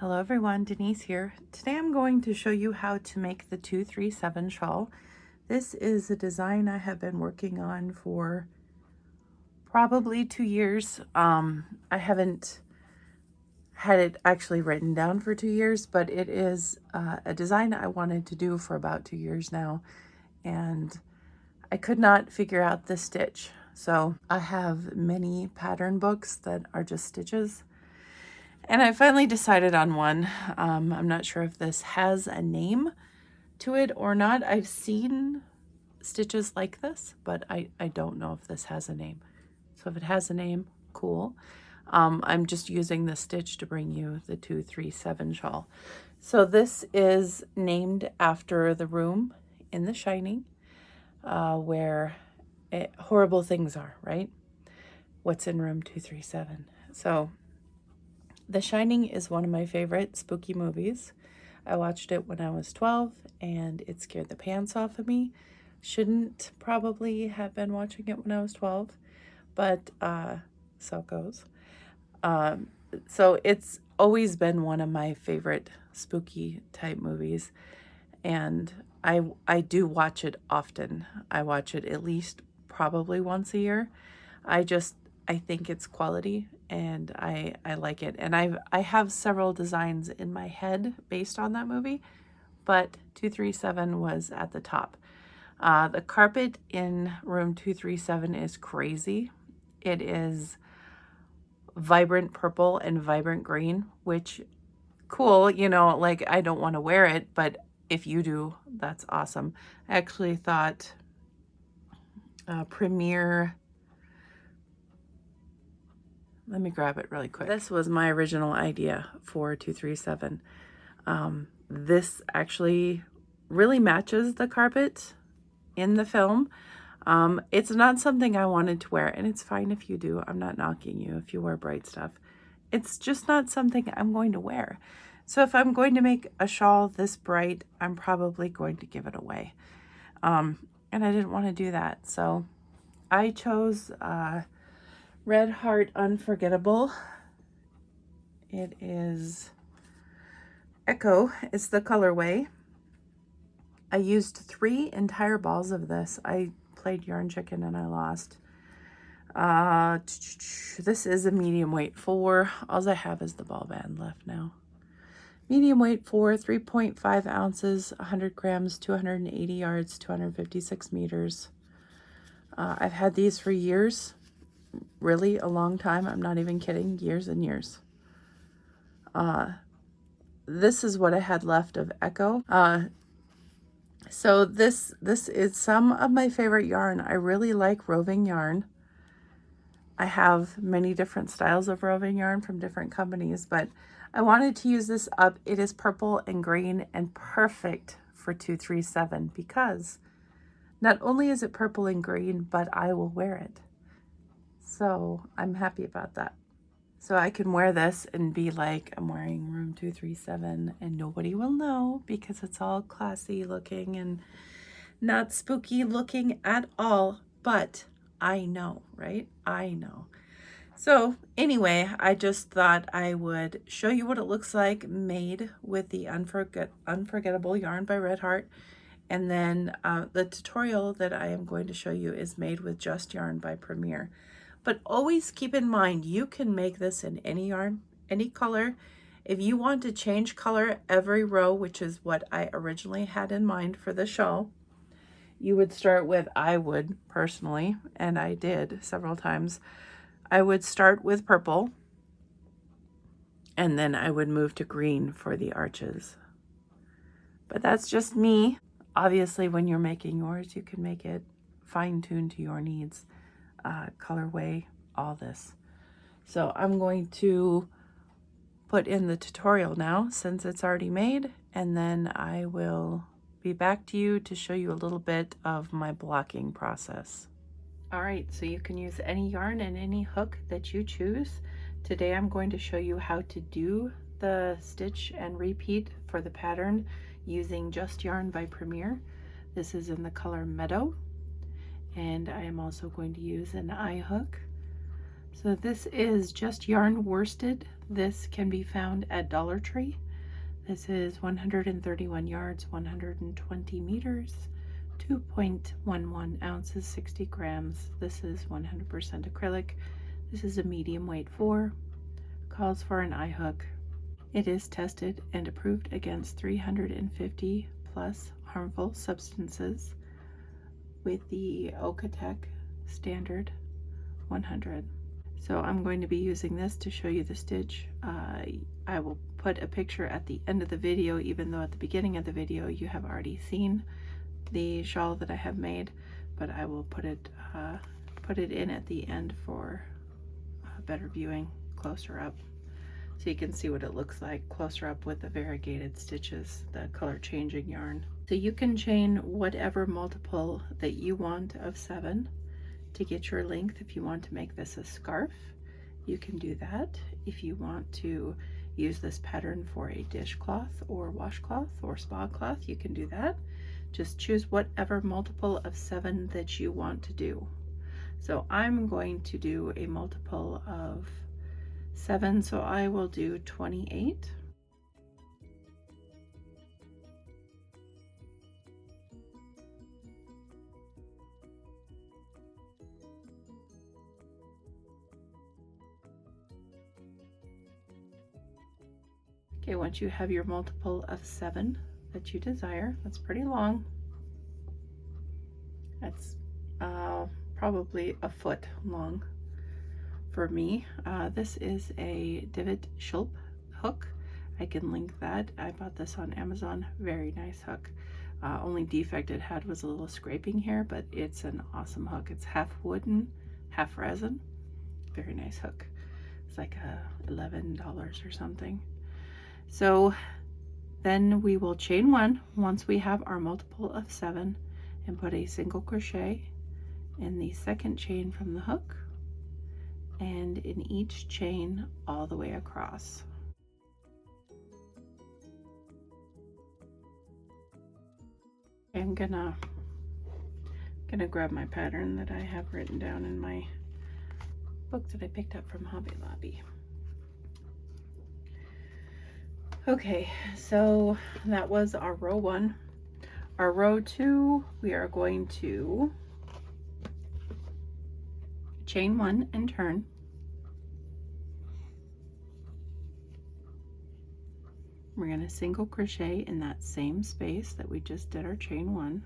Hello everyone, Denise here. Today I'm going to show you how to make the 237 shawl. This is a design I have been working on for probably 2 years. I haven't had it actually written down for 2 years, but it is a design I wanted to do for about 2 years now, and I could not figure out the stitch. So I have many pattern books that are just stitches. And I finally decided on one. I'm not sure if this has a name to it or not. I've seen stitches like this, but I don't know if this has a name. So if it has a name, cool. I'm just using the stitch to bring you the 237 shawl. So this is named after the room in The Shining, where horrible things are, right? What's in room 237? So The Shining is one of my favorite spooky movies. I watched it when I was 12 and it scared the pants off of me. Shouldn't probably have been watching it when I was 12, but so it goes. So it's always been one of my favorite spooky type movies, and I do watch it often. I watch it at least probably once a year. I think it's quality and I like it. And I have several designs in my head based on that movie, but 237 was at the top. The carpet in room 237 is crazy. It is vibrant purple and vibrant green, which cool, you know, like I don't want to wear it, but if you do, that's awesome. I actually thought Premier, let me grab it really quick. This was my original idea for 237. This actually really matches the carpet in the film. It's not something I wanted to wear, and it's fine if you do. I'm not knocking you if you wear bright stuff. It's just not something I'm going to wear. So if I'm going to make a shawl this bright, I'm probably going to give it away. And I didn't want to do that. So I chose Red Heart Unforgettable. It is Echo. It's the colorway. I used 3 entire balls of this. I played Yarn Chicken and I lost. This is a medium weight 4. All I have is the ball band left now. Medium weight 4, 3.5 ounces, 100 grams, 280 yards, 256 meters. I've had these for years. Really a long time. I'm not even kidding. Years and years. This is what I had left of Echo. So this is some of my favorite yarn. I really like roving yarn. I have many different styles of roving yarn from different companies, but I wanted to use this up. It is purple and green and perfect for 237 because not only is it purple and green, but I will wear it. So I'm happy about that. So I can wear this and be like, I'm wearing room 237 and nobody will know because it's all classy looking and not spooky looking at all, but I know, right? I know. So anyway, I just thought I would show you what it looks like made with the Unforgettable yarn by Red Heart. And then the tutorial that I am going to show you is made with Just Yarn by Premier. But always keep in mind, you can make this in any yarn, any color. If you want to change color every row, which is what I originally had in mind for the shawl, you would start with, I would personally, and I did several times, I would start with purple, and then I would move to green for the arches. But that's just me. Obviously, when you're making yours, you can make it fine-tuned to your needs. Colorway, all this. So I'm going to put in the tutorial now since it's already made, and then I will be back to you to show you a little bit of my blocking process. All right, so you can use any yarn and any hook that you choose. Today I'm going to show you how to do the stitch and repeat for the pattern using Just Yarn by Premier. This is in the color Meadow, and I am also going to use an eye hook. So this is Just Yarn worsted This can be found at Dollar Tree. This is 131 yards, 120 meters, 2.11 ounces, 60 grams. This is 100% acrylic. This is a medium weight 4. Calls for an eye hook. It is tested and approved against 350 plus harmful substances with the Okatech standard 100. So I'm going to be using this to show you the stitch. I will put a picture at the end of the video, even though at the beginning of the video you have already seen the shawl that I have made, but I will put it in at the end for better viewing closer up, so you can see what it looks like closer up with the variegated stitches, the color changing yarn. So you can chain whatever multiple that you want of 7 to get your length. If you want to make this a scarf, you can do that. If you want to use this pattern for a dishcloth or washcloth or spa cloth, you can do that. Just choose whatever multiple of 7 that you want to do. So I'm going to do a multiple of 7, so I will do 28. Okay, once you have your multiple of 7 that you desire, that's pretty long. That's probably a foot long for me. This is a divot shilp hook. I can link that. I bought this on Amazon. Very nice hook. Only defect it had was a little scraping here, but it's an awesome hook. It's half wooden, half resin. Very nice hook. It's like $11 or something. So then we will chain 1 once we have our multiple of 7 and put a single crochet in the second chain from the hook and in each chain all the way across. I'm gonna grab my pattern that I have written down in my book that I picked up from Hobby Lobby. Okay, so that was our row 1. Our row 2, we are going to chain 1 and turn. We're going to single crochet in that same space that we just did our chain 1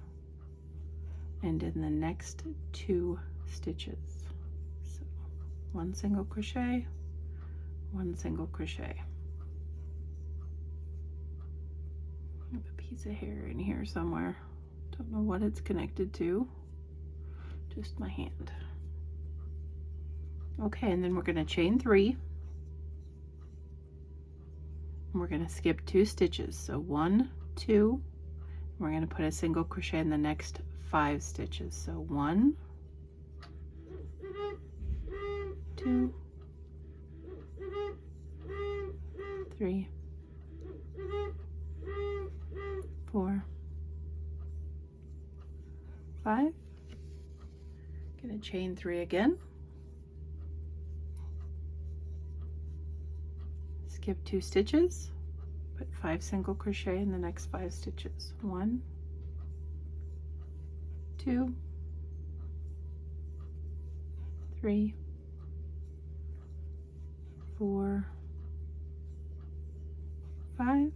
and in the next 2 stitches. So 1 single crochet, 1 single crochet. I have a piece of hair in here somewhere. Don't know what it's connected to. Just my hand. Okay, and then we're going to chain 3. And we're going to skip 2 stitches. So 1, 2. We're going to put a single crochet in the next 5 stitches. So 1, 2, 3, 4, 5. Gonna chain 3 again. Skip 2 stitches. Put 5 single crochet in the next 5 stitches. 1, 2, 3, 4, 5.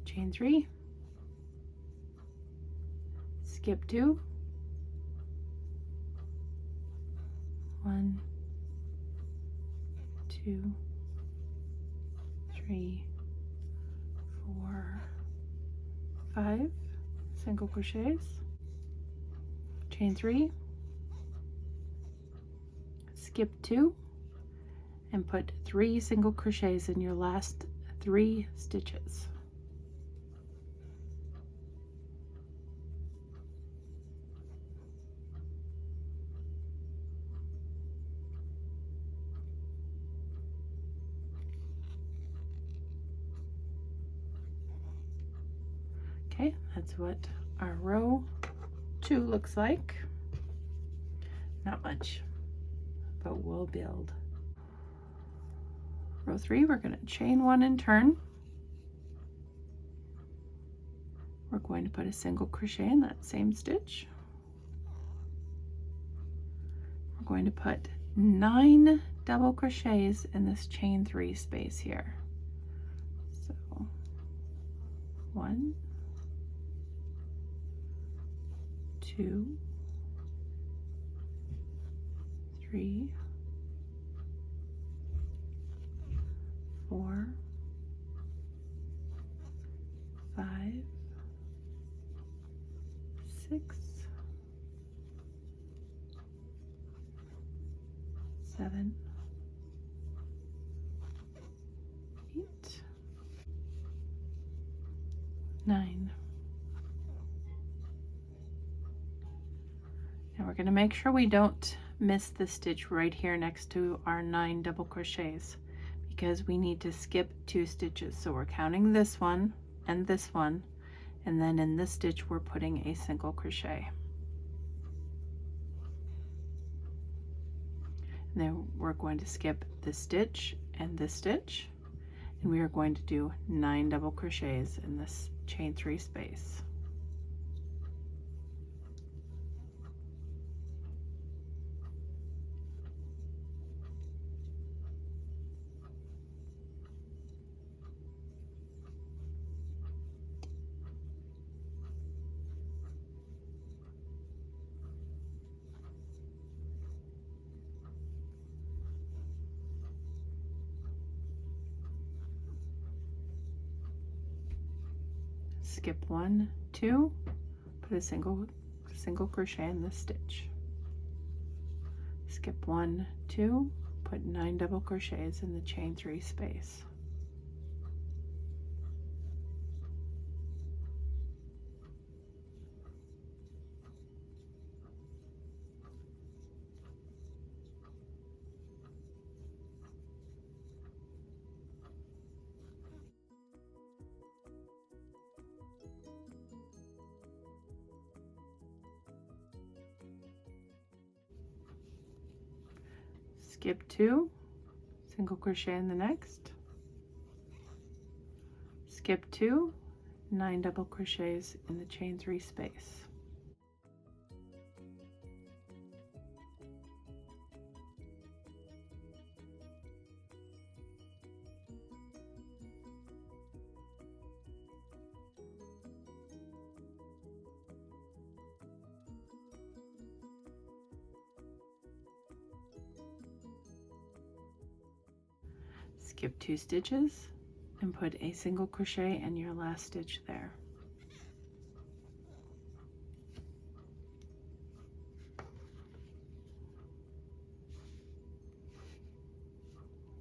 Chain 3. Skip 2. 1, 2, 3, 4, 5 single crochets, chain 3, skip 2, and put 3 single crochets in your last 3 stitches. Okay, that's what our row 2 looks like. Not much, but we'll build. row 3, we're going to chain 1 and turn. We're going to put a single crochet in that same stitch. We're going to put 9 double crochets in this chain 3 space here. So 1, 2, 3, 4, 5, 6, 7, 8, 9. And we're going to make sure we don't miss the stitch right here next to our 9 double crochets, because we need to skip 2 stitches. So we're counting this one, and then in this stitch we're putting a single crochet. And then we're going to skip this stitch and this stitch, and we are going to do 9 double crochets in this chain 3 space. Skip 1, 2, put a single crochet in this stitch. Skip 1, 2, put 9 double crochets in the chain 3 space. Skip 2, single crochet in the next. Skip 2, 9 double crochets in the chain 3 space. Skip 2 stitches and put a single crochet in your last stitch there.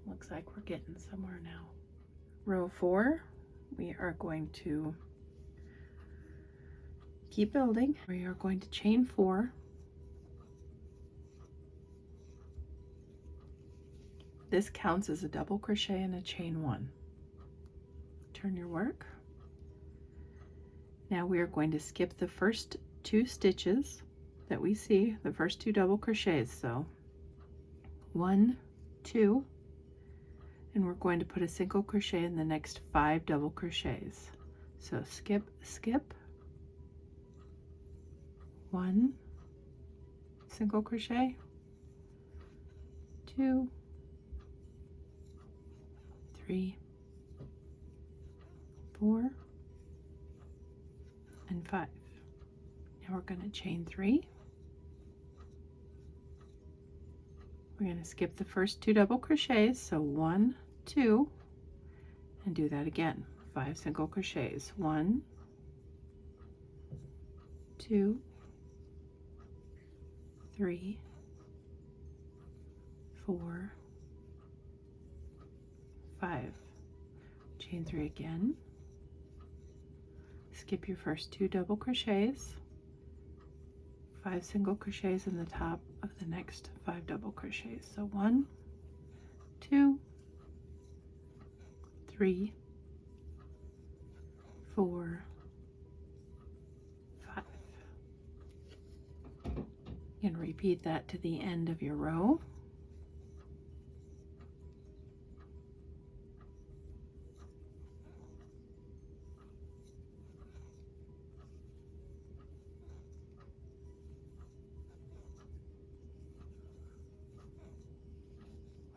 Looks like we're getting somewhere now. Row 4, we are going to keep building. We are going to chain 4. This counts as a double crochet and a chain 1. Turn your work. Now we are going to skip the first 2 stitches that we see, the first 2 double crochets. So 1, 2, and we're going to put a single crochet in the next 5 double crochets. So skip, skip, 1, single crochet, 2, 3, 4, and 5. Now we're going to chain 3. We're going to skip the first 2 double crochets, so 1, 2, and do that again. 5 single crochets. 1, 2, 3, 4, 5. Chain 3 again. Skip your first 2 double crochets, 5 single crochets in the top of the next 5 double crochets. So 1, 2, 3, 4, 5. And repeat that to the end of your row.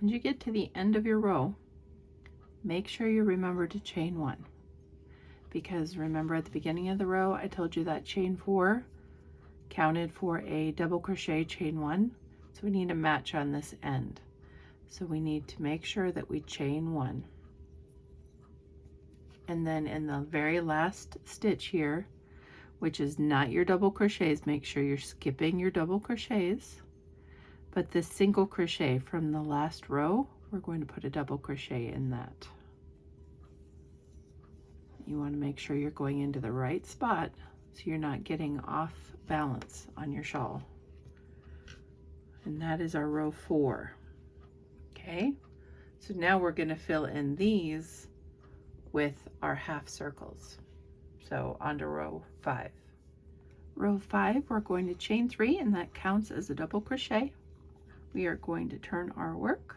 When you get to the end of your row, make sure you remember to chain 1, because remember at the beginning of the row I told you that chain 4 counted for a double crochet chain 1, so we need a match on this end. So we need to make sure that we chain 1. And then in the very last stitch here, which is not your double crochets, make sure you're skipping your double crochets, but this single crochet from the last row, we're going to put a double crochet in that. You want to make sure you're going into the right spot so you're not getting off balance on your shawl. And that is our row 4. Okay, so now we're going to fill in these with our half circles. So onto row 5. Row 5, we're going to chain 3, and that counts as a double crochet. We are going to turn our work.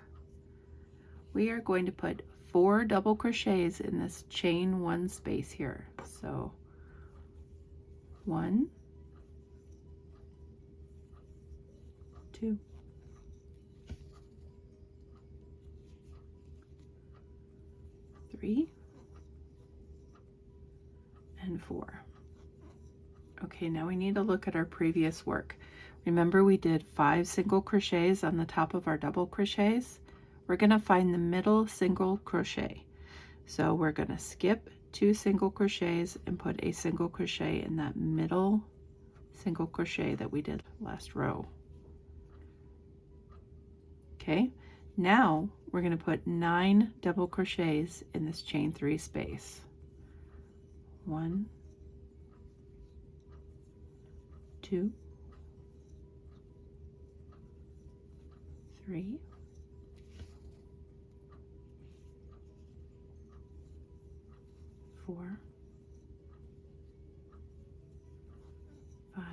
We are going to put 4 double crochets in this chain 1 space here. So 1, 2, 3, and 4. Okay, now we need to look at our previous work. Remember we did 5 single crochets on the top of our double crochets? We're going to find the middle single crochet. So we're going to skip 2 single crochets and put a single crochet in that middle single crochet that we did last row. Okay, now we're going to put 9 double crochets in this chain 3 space. 1, 2, 3, 4, 5,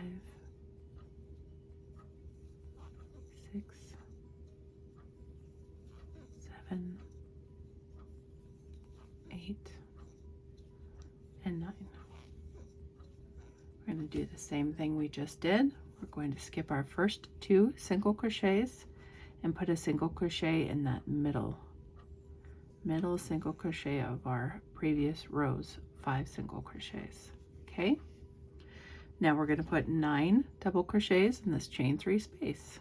6, 7, 8, and 9. We're going to do the same thing we just did. We're going to skip our first 2 single crochets and put a single crochet in that middle single crochet of our previous rows, 5 single crochets. Okay, now we're going to put 9 double crochets in this chain 3 space.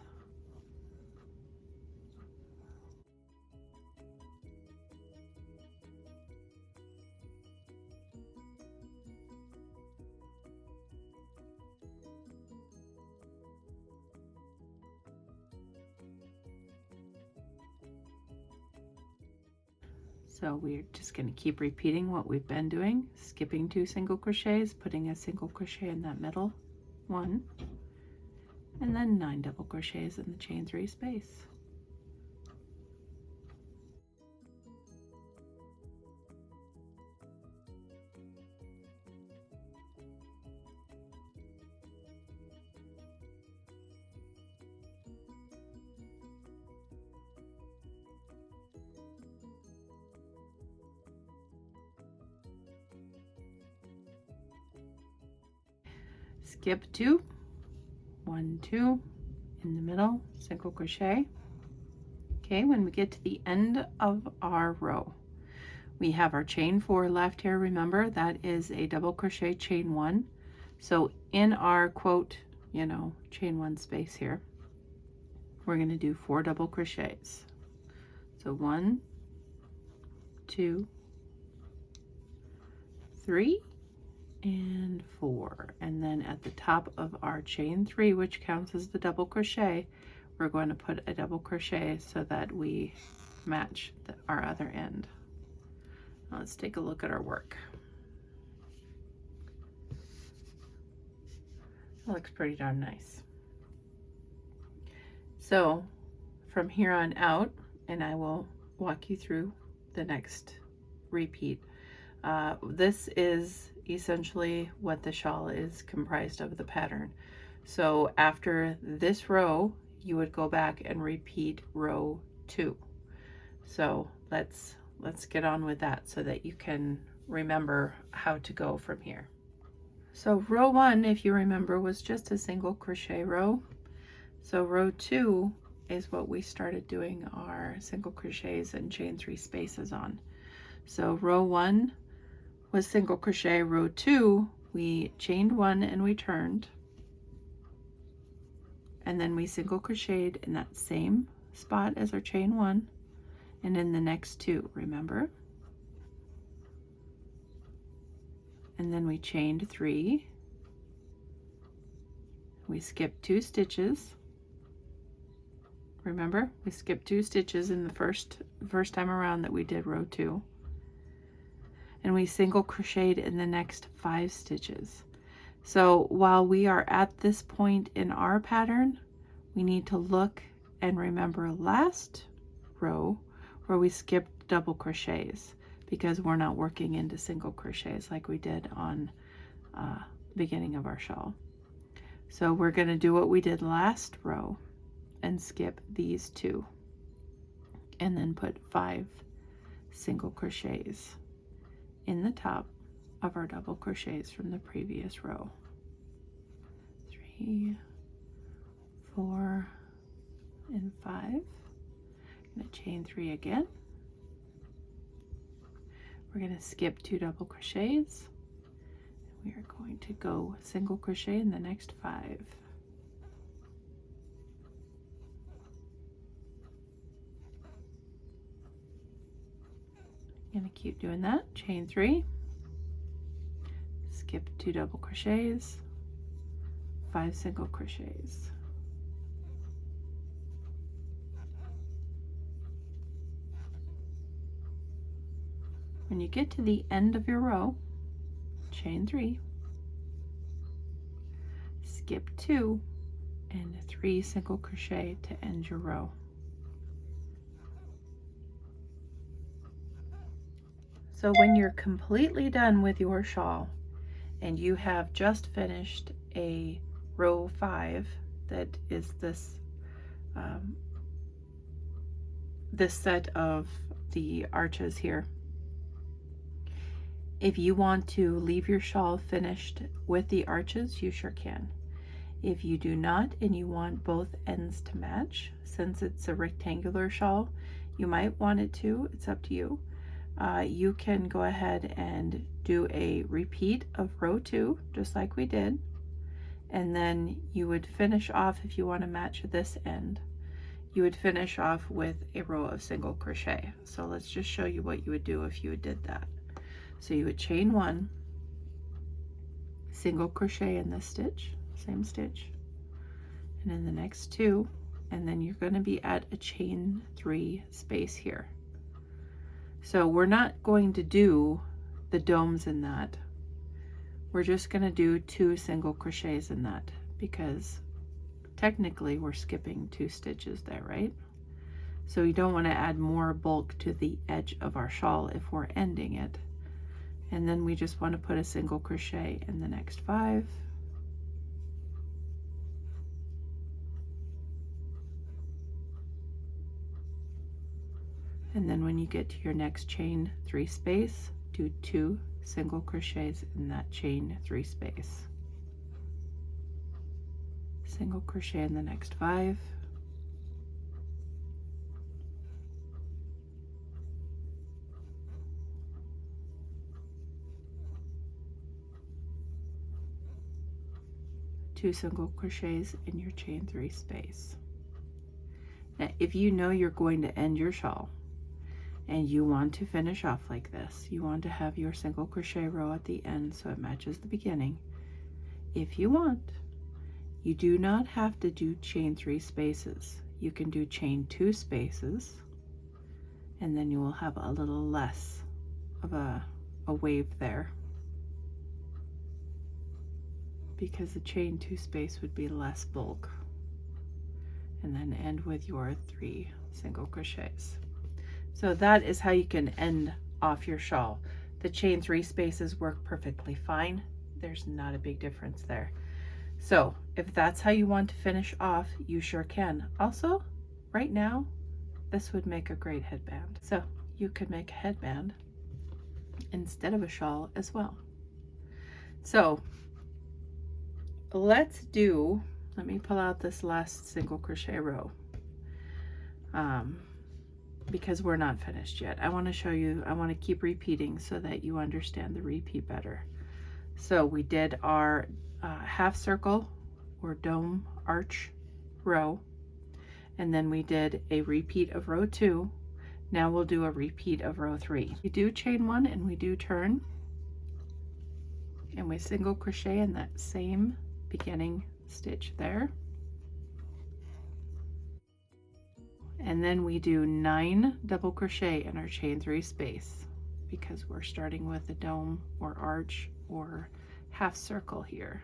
So we're just going to keep repeating what we've been doing, skipping 2 single crochets, putting a single crochet in that middle one, and then 9 double crochets in the chain 3 space. Skip 2, 1, 2 in the middle, single crochet. Okay, when we get to the end of our row, we have our chain 4 left here. Remember, that is a double crochet chain 1. So in our quote, chain 1 space here, we're going to do 4 double crochets. So 1, 2, 3, and 4. And then at the top of our chain 3, which counts as the double crochet, we're going to put a double crochet so that we match our other end. Now let's take a look at our work. It looks pretty darn nice. So from here on out, and I will walk you through the next repeat. This is essentially what the shawl is comprised of, the pattern. So after this row, you would go back and repeat row 2. So let's get on with that so that you can remember how to go from here. So row 1, if you remember, was just a single crochet row. So row 2 is what we started doing our our single crochets and chain 3 spaces on. So row 1 was single crochet, row 2 we chained 1 and we turned, and then we single crocheted in that same spot as our chain 1 and in the next 2, remember? And then we chained 3, we skipped 2 stitches. Remember, we skipped 2 stitches in the first time around that we did row 2, and we single crocheted in the next 5 stitches. So while we are at this point in our pattern, we need to look and remember last row where we skipped double crochets, because we're not working into single crochets like we did on the beginning of our shawl. So we're going to do what we did last row and skip these 2 and then put 5 single crochets in the top of our double crochets from the previous row. 3, 4, and 5. I'm going to chain 3 again. We're going to skip 2 double crochets. We are going to go single crochet in the next 5. I'm going to keep doing that. Chain 3, skip 2 double crochets, 5 single crochets. When you get to the end of your row, chain 3, skip 2, and 3 single crochet to end your row. So when you're completely done with your shawl and you have just finished a row 5 that is this this set of the arches here, if you want to leave your shawl finished with the arches, you sure can. If you do not and you want both ends to match, since it's a rectangular shawl, you might want it to, it's up to you. You can go ahead and do a repeat of row 2, just like we did, and then you would finish off, if you want to match this end, you would finish off with a row of single crochet. So let's just show you what you would do if you did that. So you would chain 1, single crochet in this stitch, same stitch, and in the next 2, and then you're going to be at a chain 3 space here. So we're not going to do the domes in that. We're just going to do 2 single crochets in that, because technically we're skipping 2 stitches there, right? So we don't want to add more bulk to the edge of our shawl if we're ending it. And then we just want to put a single crochet in the next 5. And then when you get to your next chain 3 space, do 2 single crochets in that chain 3 space. Single crochet in the next 5. Two single crochets in your chain 3 space. Now, if you know you're going to end your shawl and you want to finish off like this, you want to have your single crochet row at the end so it matches the beginning. If you want, you do not have to do chain 3 spaces. You can do chain 2 spaces, and then you will have a little less of a wave there, because the chain 2 space would be less bulk. And then end with your 3 single crochets. So that is how you can end off your shawl. The chain 3 spaces work perfectly fine. There's not a big difference there. So if that's how you want to finish off, you sure can. Also, right now, this would make a great headband. So you could make a headband instead of a shawl as well. So let me pull out this last single crochet row. because we're not finished yet. I want to show you, I want to keep repeating so that you understand the repeat better. So we did our half circle or dome arch row, and then we did a repeat of row 2. Now we'll do a repeat of row 3. We do chain 1 and we do turn, and we single crochet in that same beginning stitch there. And then we do 9 double crochet in our chain 3 space, because we're starting with a dome or arch or half circle here.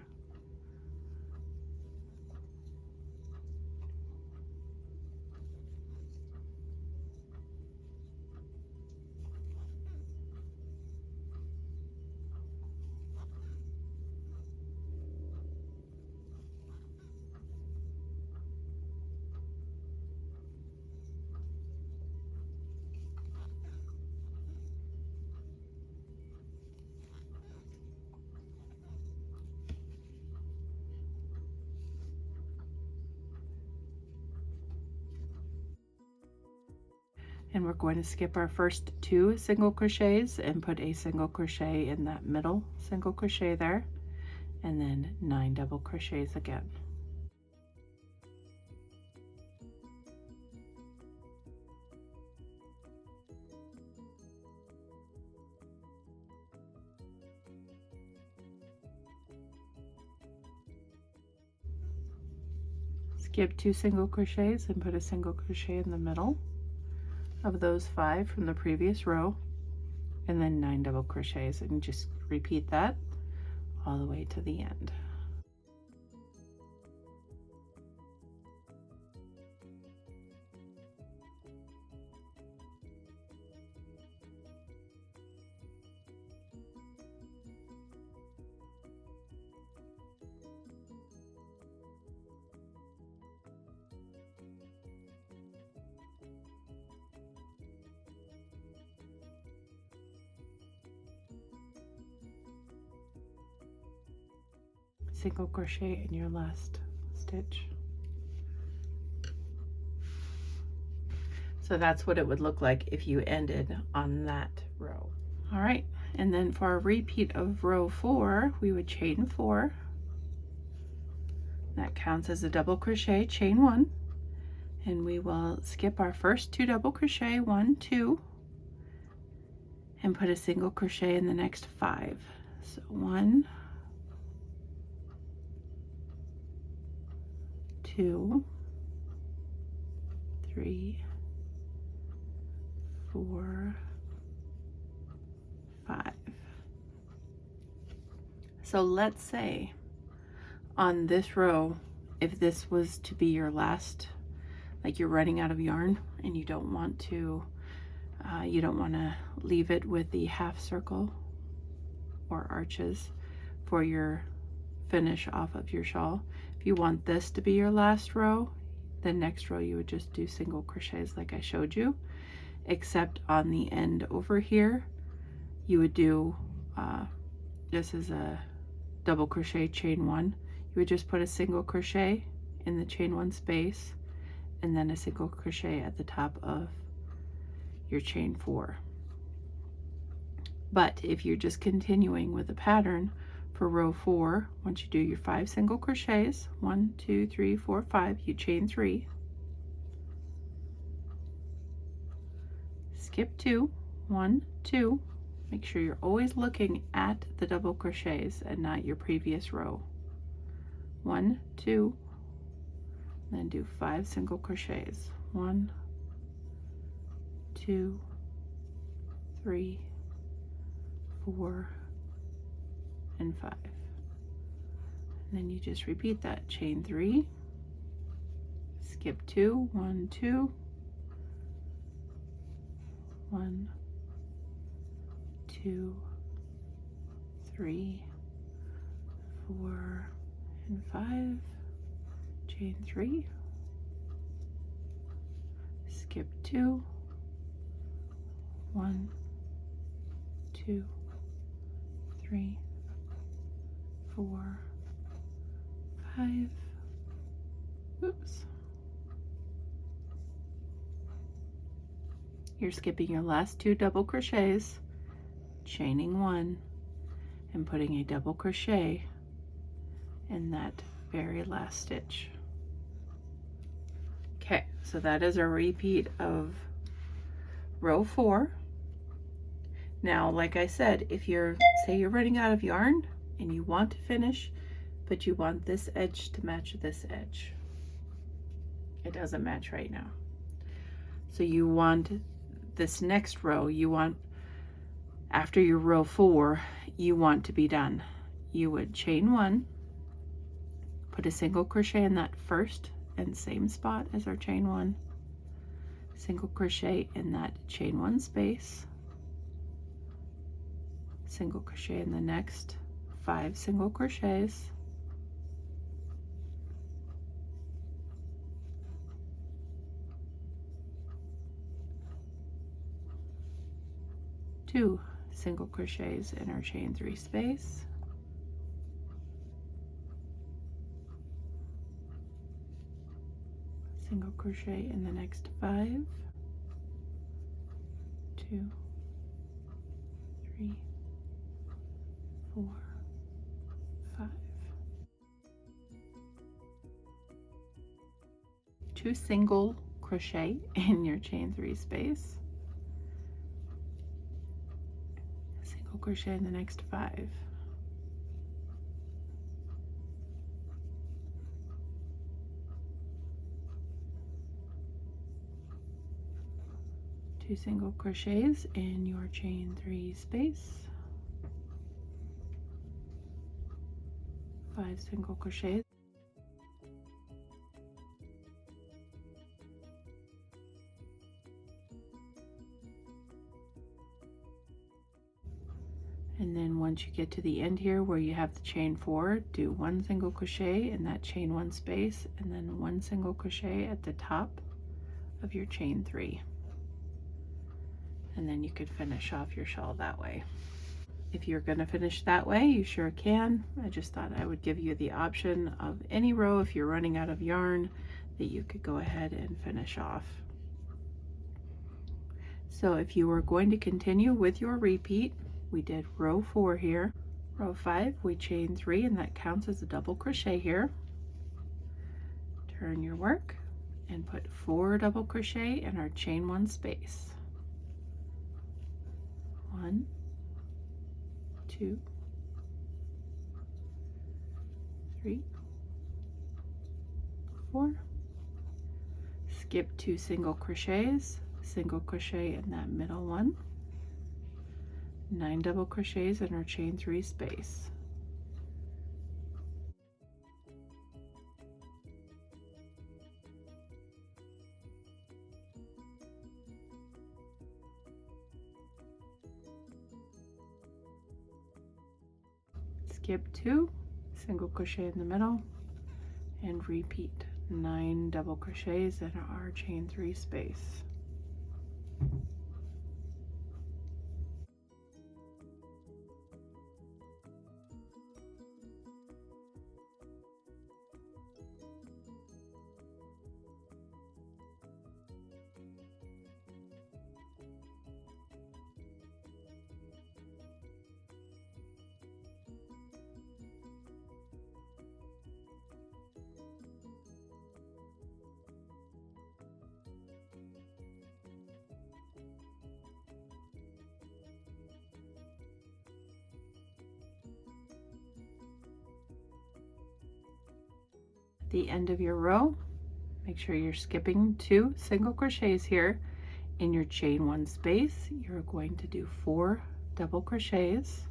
And we're going to skip our first 2 single crochets and put a single crochet in that middle single crochet there, and then 9 double crochets again. Skip 2 single crochets and put a single crochet in the middle of those 5 from the previous row, and then 9 double crochets, and just repeat that all the way to the end. Single crochet in your last stitch. So that's what it would look like if you ended on that row. All right, and then for a repeat of row 4, we would chain 4. That counts as a double crochet, chain 1, and we will skip our first 2 double crochet, 1, 2, and put a single crochet in the next 5. So 1, 2, 3, 4, 5. So let's say on this row, if this was to be your last, like you're running out of yarn and you don't want to leave it with the half circle or arches for your finish off of your shawl. If you want this to be your last row, the next row you would just do single crochets like I showed you, except on the end over here you would do this is a double crochet, chain 1. You would just put a single crochet in the chain 1 space, and then a single crochet at the top of your chain 4. But if you're just continuing with the pattern for row 4, once you do your 5 single crochets, 1, 2, 3, 4, 5, you chain 3, skip 2, 1, 2, make sure you're always looking at the double crochets and not your previous row. 1, 2, then do 5 single crochets, 1, 2, 3, 4, and 5. And then you just repeat that, chain 3, skip 2, 1, 2, 1, 2, 3, 4, and 5, chain 3, skip 2, 1, 2, 3, 4, 5, oops, you're skipping your last 2 double crochets, chaining 1, and putting a double crochet in that very last stitch. Okay, so that is a repeat of row 4. Now, like I said, if say you're running out of yarn and you want to finish, but you want this edge to match this edge, it doesn't match right now. So you want this next row, after your row 4, you want to be done. You would chain 1, put a single crochet in that first and same spot as our chain 1, single crochet in that chain 1 space, single crochet in the next 5 single crochets, two single crochets in our chain 3 space, single crochet in the next 5, 2, 3, 4, 5, 2 single crochet in your chain 3 space, single crochet in the next 5, two single crochets in your chain 3 space, 5 single crochets, and then once you get to the end here where you have the chain 4, do 1 single crochet in that chain 1 space, and then 1 single crochet at the top of your chain 3. And then you could finish off your shawl that way. If you're going to finish that way, you sure can. I just thought I would give you the option of any row, if you're running out of yarn, that you could go ahead and finish off. So if you were going to continue with your repeat, we did row 4 here. Row 5, we chain 3, and that counts as a double crochet here. Turn your work and put 4 double crochet in our chain 1 space. 1, 2, 3, 4. Skip 2 single crochets, single crochet in that middle one, 9 double crochets in our chain 3 space. Skip 2, single crochet in the middle, and repeat 9 double crochets in our chain 3 space. The end of your row, make sure you're skipping 2 single crochets here. In your chain 1 space, you're going to do 4 double crochets,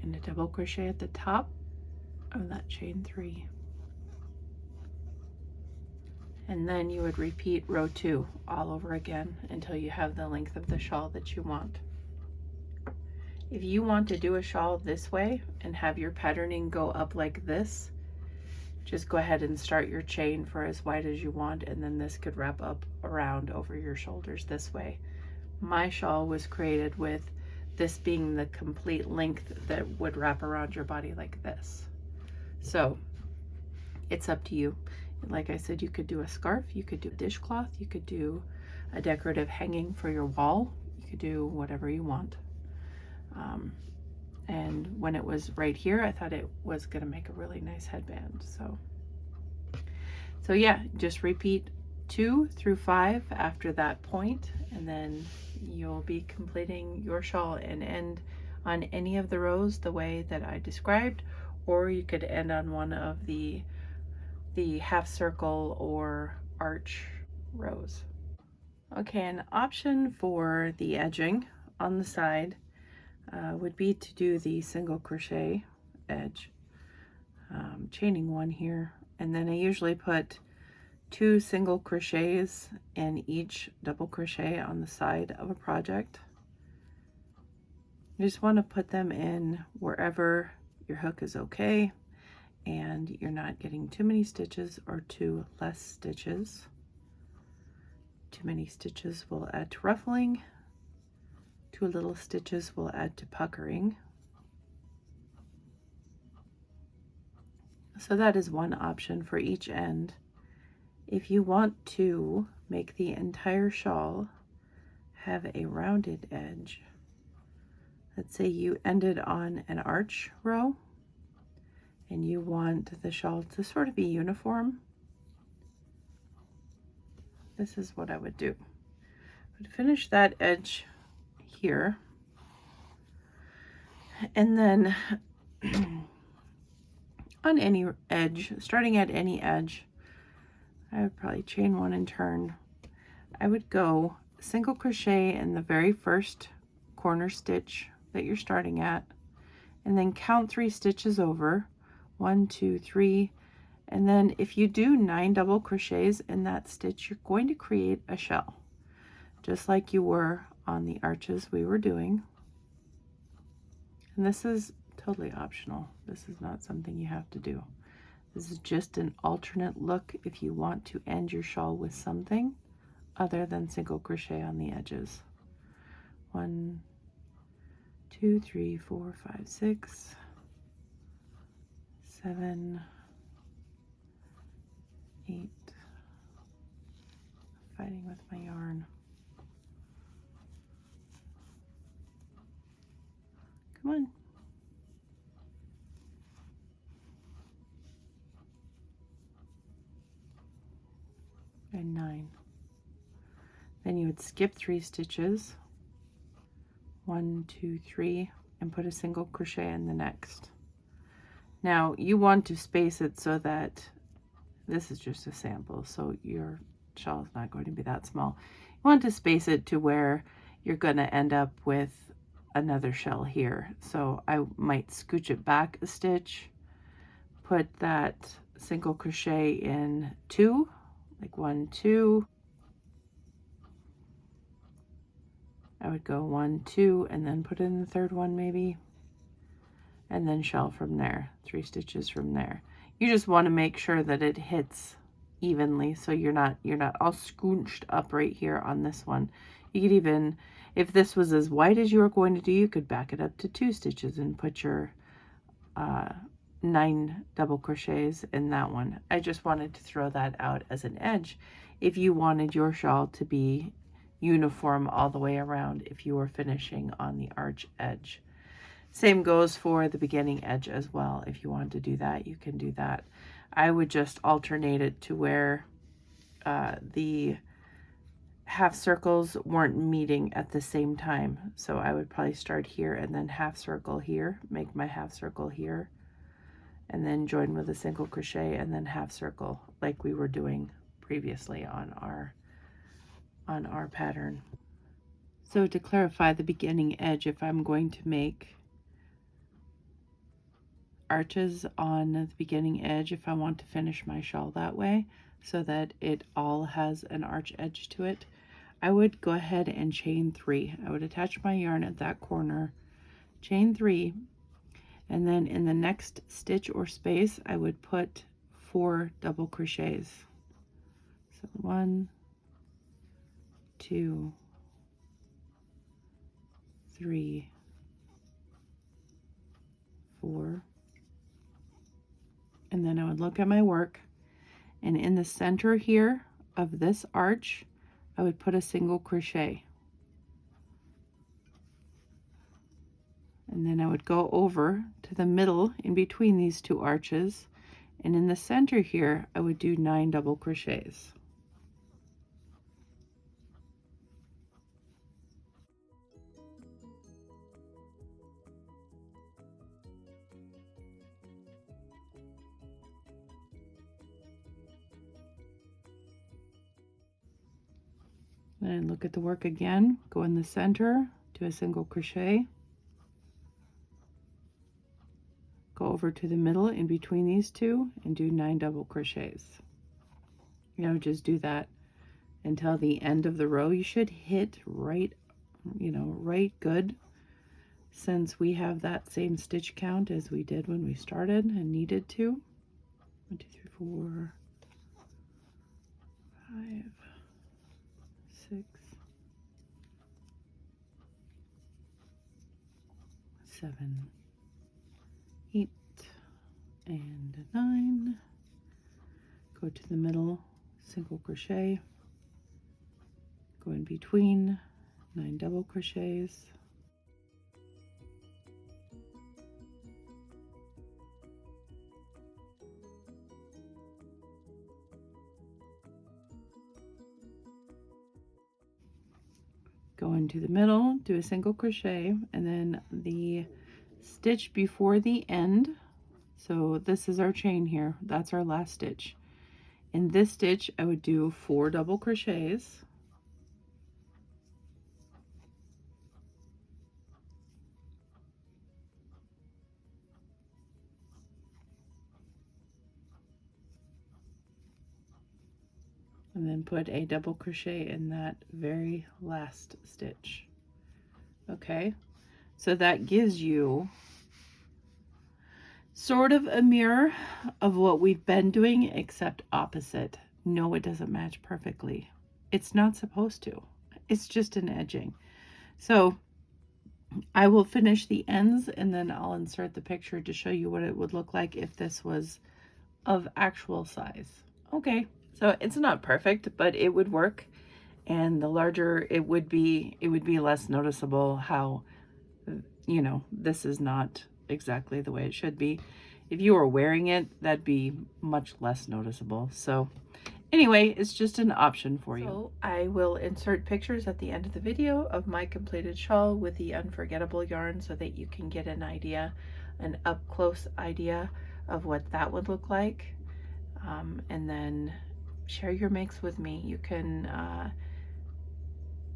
and a double crochet at the top of that chain 3. And then you would repeat row 2 all over again until you have the length of the shawl that you want. If you want to do a shawl this way and have your patterning go up like this, just go ahead and start your chain for as wide as you want, and then this could wrap up around over your shoulders this way. My shawl was created with this being the complete length that would wrap around your body like this. So it's up to you. Like I said, you could do a scarf, you could do a dishcloth, you could do a decorative hanging for your wall, you could do whatever you want. And when it was right here, I thought it was gonna make a really nice headband. So yeah, just repeat 2 through 5 after that point, and then you'll be completing your shawl and end on any of the rows the way that I described, or you could end on one of the half circle or arch rows. Okay, an option for the edging on the side would be to do the single crochet edge, chaining 1 here, and then I usually put 2 single crochets in each double crochet on the side of a project. You just want to put them in wherever your hook is okay and you're not getting too many stitches or too less stitches. Too many stitches will add to ruffling. Too little stitches will add to puckering. So that is one option for each end. If you want to make the entire shawl have a rounded edge, let's say you ended on an arch row and you want the shawl to sort of be uniform, this is what I would do. I would finish that edge here, and then on any edge, starting at any edge, I would probably chain 1 and turn. I would go single crochet in the very first corner stitch that you're starting at, and then count 3 stitches over, 1, 2, 3, and then if you do 9 double crochets in that stitch, you're going to create a shell, just like you were on the arches we were doing. And this is totally optional. This is not something you have to do. This is just an alternate look if you want to end your shawl with something other than single crochet on the edges. 1, 2, 3, 4, 5, 6, 7, 8. Fighting with my yarn. Come on. And 9. Then you would skip 3 stitches, 1, 2, 3, and put a single crochet in the next. Now you want to space it so that this is just a sample, so your shawl is not going to be that small. You want to space it to where you're going to end up with another shell here. So I might scooch it back a stitch, put that single crochet in 2, like 1, 2. I would go 1, 2, and then put in the third one maybe, and then shell from there, 3 stitches from there. You just want to make sure that it hits evenly, so you're not all scoonched up right here on this one. You could even, if this was as wide as you were going to do, you could back it up to 2 stitches and put your 9 double crochets in that one. I just wanted to throw that out as an edge if you wanted your shawl to be uniform all the way around if you were finishing on the arch edge. Same goes for the beginning edge as well. If you want to do that, you can do that. I would just alternate it to where the half circles weren't meeting at the same time. So I would probably start here and then half circle here, make my half circle here, and then join with a single crochet and then half circle like we were doing previously on our pattern. So to clarify the beginning edge, if I'm going to make arches on the beginning edge, if I want to finish my shawl that way so that it all has an arch edge to it, I would go ahead and chain 3. I would attach my yarn at that corner, chain 3, and then in the next stitch or space I would put 4 double crochets. So 1, 2, 3, 4. And then I would look at my work, and in the center here of this arch, I would put a single crochet. And then I would go over to the middle in between these two arches, and in the center here, I would do 9 double crochets. Then look at the work again, go in the center, do a single crochet, go over to the middle in between these two and do 9 double crochets. You know, just do that until the end of the row. You should hit right, you know, right good, since we have that same stitch count as we did when we started and needed to. 1, 2, 3, 4, 5, 6, 7, 8, and 9. Go to the middle, single crochet, go in between, 9 double crochets. Go into the middle, do a single crochet, and then the stitch before the end, so this is our chain here, that's our last stitch. In this stitch, I would do 4 double crochets, and then put a double crochet in that very last stitch. Okay, so that gives you sort of a mirror of what we've been doing, except opposite. No, it doesn't match perfectly. It's not supposed to. It's just an edging. So I will finish the ends and then I'll insert the picture to show you what it would look like if this was of actual size. Okay, so it's not perfect, but it would work. And the larger it would be less noticeable how, you know, this is not exactly the way it should be. If you were wearing it, that'd be much less noticeable. So anyway, it's just an option for you. So I will insert pictures at the end of the video of my completed shawl with the unforgettable yarn so that you can get an idea, an up close idea of what that would look like. And then share your makes with me. You can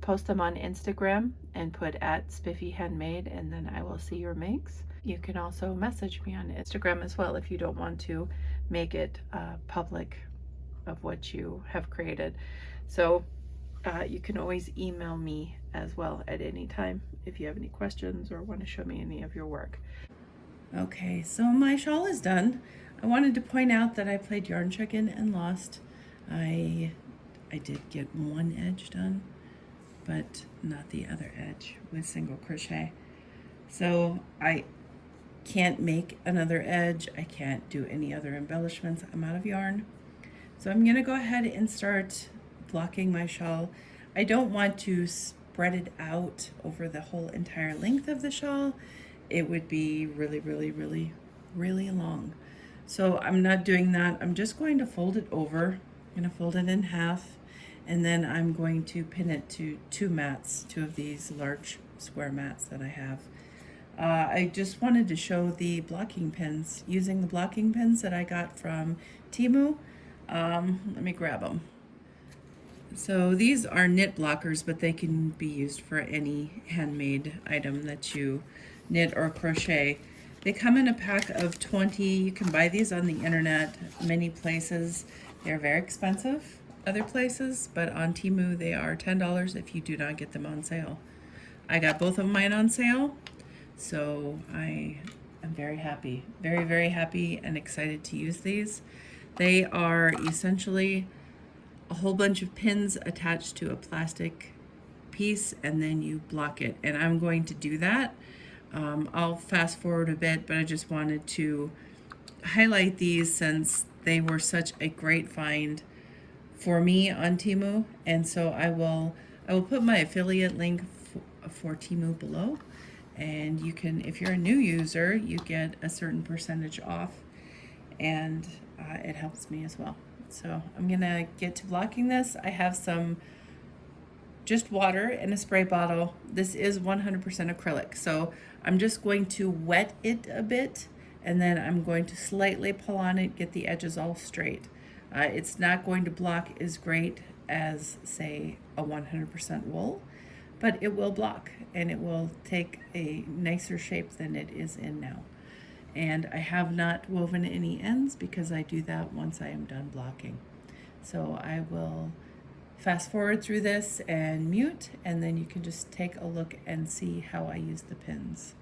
post them on Instagram and put at Spiffy Handmade, and then I will see your makes. You can also message me on Instagram as well if you don't want to make it public of what you have created. So you can always email me as well at any time if you have any questions or want to show me any of your work. Okay, so my shawl is done. I wanted to point out that I played yarn check-in and lost. I did get one edge done, but not the other edge with single crochet. So I can't make another edge. I can't do any other embellishments. I'm out of yarn. So I'm gonna go ahead and start blocking my shawl. I don't want to spread it out over the whole entire length of the shawl. It would be really, really, really, really long. So I'm not doing that. I'm just going to fold it over. I'm gonna fold it in half, and then I'm going to pin it to 2 mats, 2 of these large square mats that I have. I just wanted to show the blocking pins, using the blocking pins that I got from Temu. Let me grab them. So these are knit blockers, but they can be used for any handmade item that you knit or crochet. They come in a pack of 20. You can buy these on the internet, many places. They're very expensive other places, but on Temu they are $10 if you do not get them on sale. I got both of mine on sale, so I am very happy, very, very happy and excited to use these. They are essentially a whole bunch of pins attached to a plastic piece, and then you block it. And I'm going to do that I'll fast forward a bit, but I just wanted to highlight these since they were such a great find for me on Temu, and so I will put my affiliate link for Temu below, and you can, if you're a new user, you get a certain percentage off, and it helps me as well. So I'm gonna get to blocking this. I have some just water in a spray bottle. This is 100% acrylic, so I'm just going to wet it a bit, and then I'm going to slightly pull on it, get the edges all straight. It's not going to block as great as, say, a 100% wool, but it will block, and it will take a nicer shape than it is in now. And I have not woven any ends because I do that once I am done blocking. So I will fast forward through this and mute, and then you can just take a look and see how I use the pins.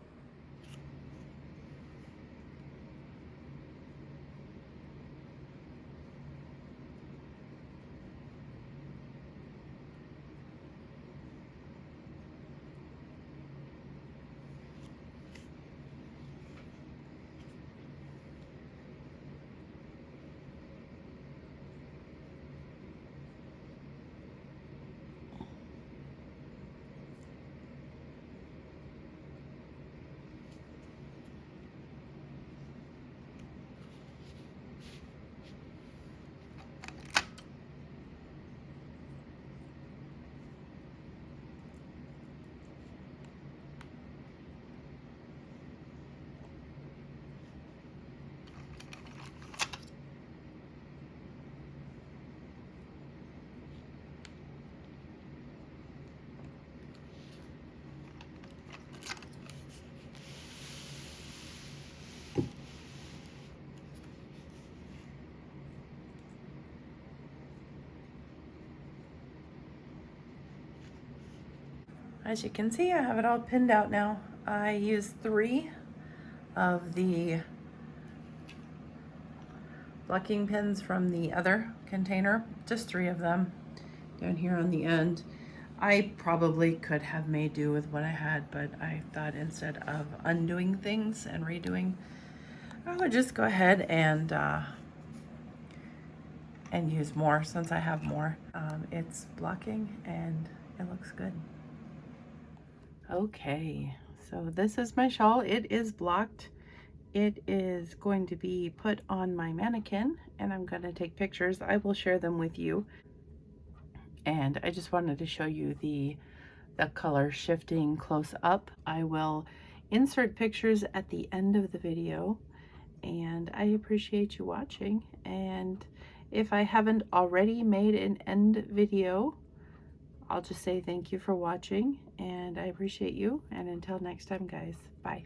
As you can see, I have it all pinned out now. I used 3 of the blocking pins from the other container, just 3 of them down here on the end. I probably could have made do with what I had, but I thought instead of undoing things and redoing, I would just go ahead and use more since I have more. It's blocking and it looks good. Okay, so this is my shawl. It is blocked. It is going to be put on my mannequin, and I'm going to take pictures. I will share them with you. And I just wanted to show you the color shifting close up. I will insert pictures at the end of the video, and I appreciate you watching. And if I haven't already made an end video, I'll just say thank you for watching, and I appreciate you. And until next time, guys, bye.